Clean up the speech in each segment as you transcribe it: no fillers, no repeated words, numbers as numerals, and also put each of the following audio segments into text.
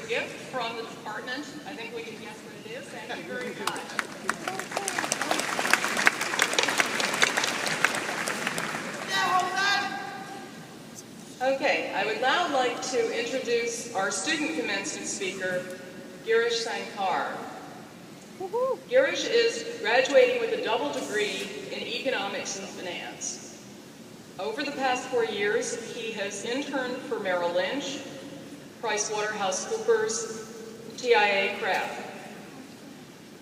a gift from the department. I think we can guess what it is. Thank you very much. Okay, I would now like to introduce our student commencement speaker, Girish. Girish is graduating with a double degree in economics and finance. Over the past 4 years, he has interned for Merrill Lynch, PricewaterhouseCoopers, TIA Kraft.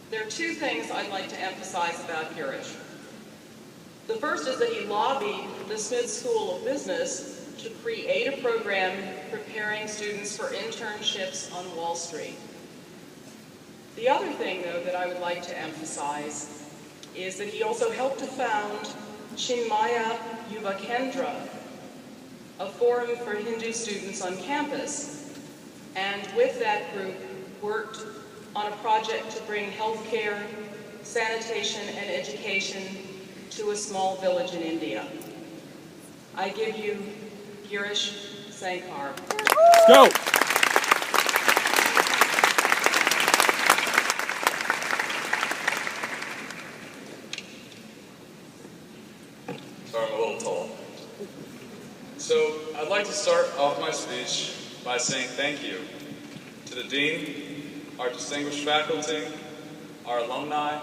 There are two things I'd like to emphasize about Girish. The first is that he lobbied the Smith School of Business to create a program preparing students for internships on Wall Street. The other thing, though, that I would like to emphasize is that he also helped to found Chinmaya Yuva Kendra, a forum for Hindu students on campus, and with that group worked on a project to bring healthcare, sanitation, and education to a small village in India. I give you Girish Sankar. Go! Sorry, I'm a little tall. So I'd like to start off my speech by saying thank you to the Dean, our distinguished faculty, our alumni,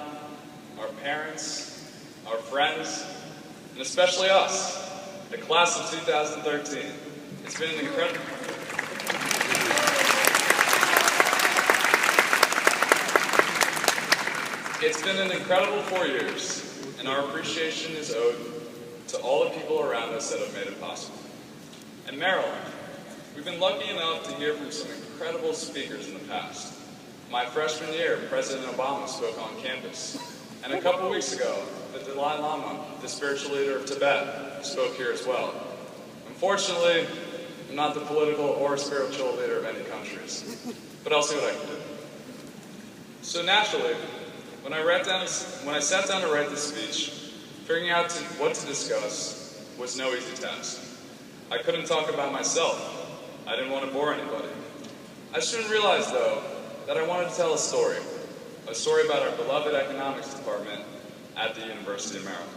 our parents, our friends, and especially us, the class of 2013. It's been an incredible... It's been an incredible 4 years, and our appreciation is owed to all the people around us that have made it possible. In Maryland, we've been lucky enough to hear from some incredible speakers in the past. My freshman year, President Obama spoke on campus. And a couple weeks ago, the Dalai Lama, the spiritual leader of Tibet, spoke here as well. Unfortunately, I'm not the political or spiritual leader of any countries, but I'll see what I can do. So naturally, when I sat down to write this speech, figuring out what to discuss was no easy task. I couldn't talk about myself. I didn't want to bore anybody. I soon realized, though, that I wanted to tell a story about our beloved economics department at the University of Maryland.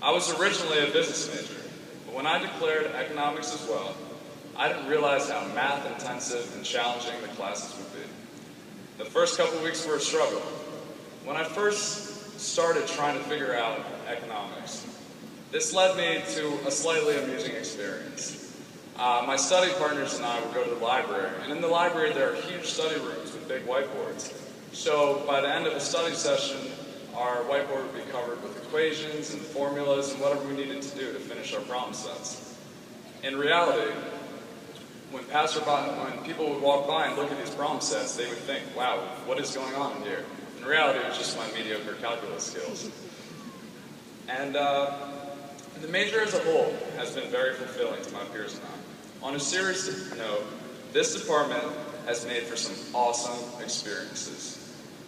I was originally a business major, but when I declared economics as well, I didn't realize how math-intensive and challenging the classes would be. The first couple weeks were a struggle. When I first started trying to figure out economics, this led me to a slightly amusing experience. My study partners and I would go to the library, and in the library there are huge study rooms with big whiteboards. So by the end of a study session, our whiteboard would be covered with equations and formulas and whatever we needed to do to finish our problem sets. In reality, when people would walk by and look at these problem sets, they would think, wow, what is going on in here? In reality, it was just my mediocre calculus skills. And the major as a whole has been very fulfilling to my peers and I. On a serious note, this department has made for some awesome experiences.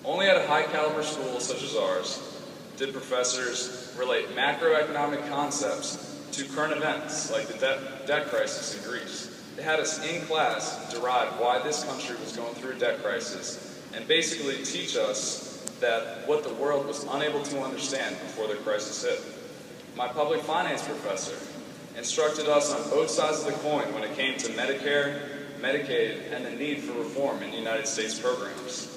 Only at a high-caliber school such as ours did professors relate macroeconomic concepts to current events like the debt crisis in Greece. They had us in class derive why this country was going through a debt crisis and basically teach us that what the world was unable to understand before the crisis hit. My public finance professor instructed us on both sides of the coin when it came to Medicare, Medicaid, and the need for reform in United States programs.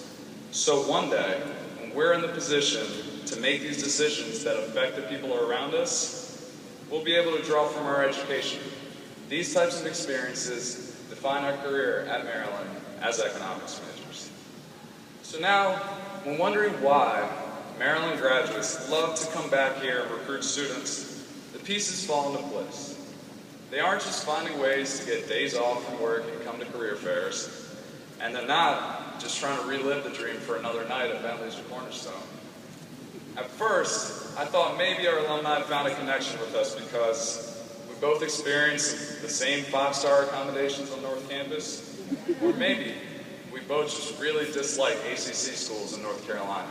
So one day, when we're in the position to make these decisions that affect the people around us, we'll be able to draw from our education. These types of experiences define our career at Maryland as economics majors. So now, when wondering why Maryland graduates love to come back here and recruit students, the pieces fall into place. They aren't just finding ways to get days off from work and come to career fairs, and they're not just trying to relive the dream for another night at Bentley's or Cornerstone. At first, I thought maybe our alumni found a connection with us because we both experienced the same 5-star accommodations on North Campus, or maybe we both just really dislike ACC schools in North Carolina.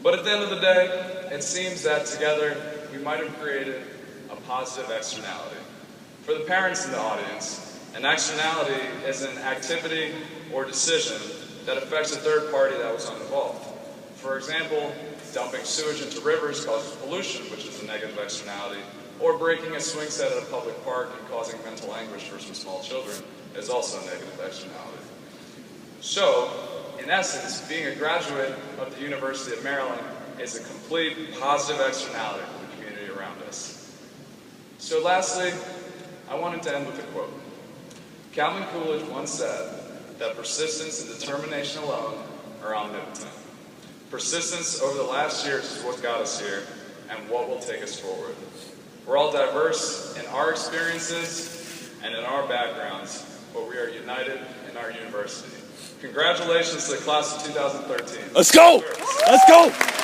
But at the end of the day, it seems that together we might have created a positive externality. For the parents in the audience, An externality is an activity or decision that affects a third party that was uninvolved. For example, dumping sewage into rivers causes pollution, which is a negative externality, or breaking a swing set at a public park and causing mental anguish for some small children is also a negative externality. So, in essence, being a graduate of the University of Maryland is a complete positive externality for the community around us. So lastly, I wanted to end with a quote. Calvin Coolidge once said that persistence and determination alone are omnipotent. Persistence over the last years is what got us here and what will take us forward. We're all diverse in our experiences and in our backgrounds, but we are united in our university. Congratulations to the class of 2013. Let's go! Let's go!